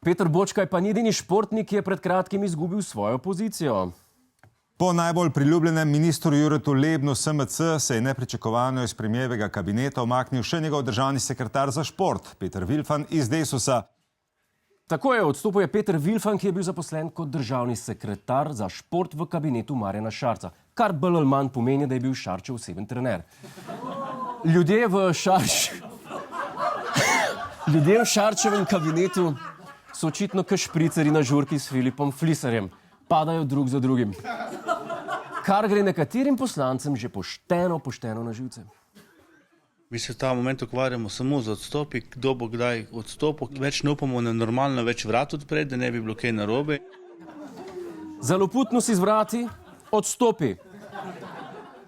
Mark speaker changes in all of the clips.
Speaker 1: Peter Bočkaj pa ni edini športnik, ki je pred kratkim izgubil svojo pozicijo.
Speaker 2: Po najbolj priljubljenem ministru Juretu Lebnu SMC se je nepričakovano iz premijevega kabineta umaknil še njegov državni sekretar za šport, Peter Vilfan iz Desusa.
Speaker 1: Tako je, odstopil je Peter Vilfan, ki je bil zaposlen kot državni sekretar za šport v kabinetu Marjana Šarca, kar bolj ali manj pomeni, da je bil Šarčev oseben trener. Ljudje v Šarčevem kabinetu so očitno kot špriceri na žurki s Filipom Flisarjem. Padajo drug za drugim. Kar gre nekaterim poslancem že pošteno na živce.
Speaker 3: Mi se v ta moment ukvarjamo samo z odstopi, kdo bo kdaj odstopil. Več ne upamo na normalno več vrat odpreti, da ne bi bilo kaj narobe.
Speaker 1: Zaloputno si z vrati, odstopi.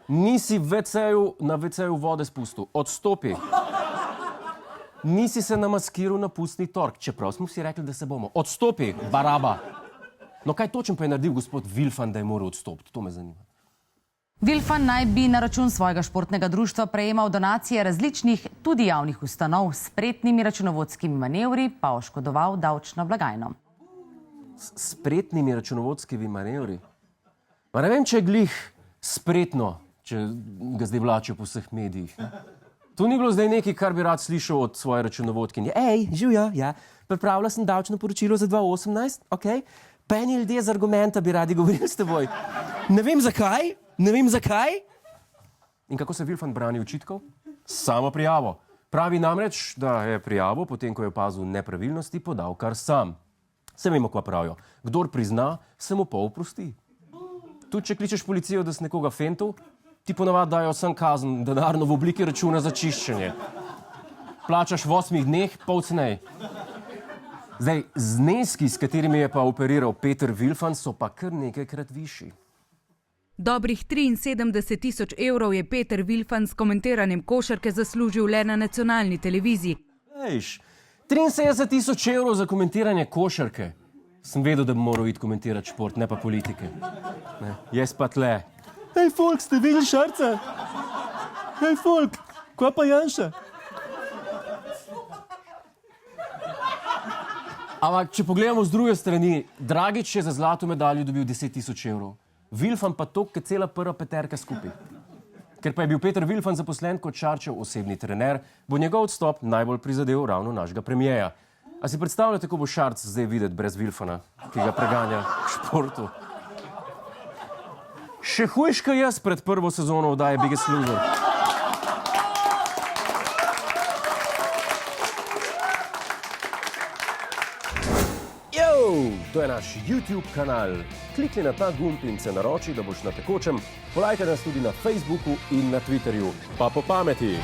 Speaker 1: Nisi na WC-ju vode spustil, odstopi. Nisi se namaskiral na pustni tork, čeprav smo si rekli, da se bomo. Odstopi, baraba. No kaj točno pa je naredil gospod Vilfan, da je moral odstopiti? To me zanima.
Speaker 4: Vilfan naj bi na račun svojega športnega društva prejemal donacije različnih, tudi javnih ustanov, s spretnimi računovodskimi manevri pa oškodoval davčno blagajno.
Speaker 1: S spretnimi računovodskimi manevri? Ma ne vem, če je glih spretno, če ga zdaj vlačijo po vseh medijih. To ni bilo zdaj nekaj, kar bi rad slišal od svoje računovodkinje. Ej, živjo, ja, pripravila sem davčno poročilo za 2018, okej? Pa eni ljudje z argumenta bi radi govorili s teboj. Ne vem zakaj. In kako se Vilfan brani očitkov? Samo prijavo. Pravi namreč, da je prijavo, potem ko je opazil nepravilnosti, podal kar sam. Se vemo, kva pravijo. Kdor prizna, se mu pol oprosti. Tudi če kličeš policijo, da si nekoga fental, ti ponavadi dajo sem kazen, denarno v obliki računa za čiščenje. Plačaš v 8 dneh, pol cenej. Zdaj, zneski, s katerimi je pa operiral Peter Vilfan, so pa kar nekajkrat višji.
Speaker 5: Dobrih 73 000 evrov je Peter Vilfan s komentiranjem košarke zaslužil le na nacionalni televiziji.
Speaker 1: Ejš, 73 000 evrov za komentiranje košarke. Sem vedel, da bi moral iti komentirati šport, ne pa politike. Ne, jaz pa tle. Hej, folk, ste videli Šarca? Hej, folk, kva pa Janša? Ampak, če pogledamo z druge strani, Dragič je za zlato medaljo dobil 10 000 evrov. Vilfan pa to, kot cela prva peterka skupaj. Ker pa je bil Peter Vilfan zaposlen kot Šarčev osebni trener, bo njegov odstop najbolj prizadel ravno našega premijeja. A si predstavljate, kako bo Šarc zdaj videti brez Vilfana, ki ga preganja v športu? Še hujš kot jaz pred prvo sezono oddaje Biggest Loser. To je naš YouTube kanal. Klikni na ta gumb in se naroči, da boš na tekočem. Polajkaj nas tudi na Facebooku in na Twitterju. Pa po pameti!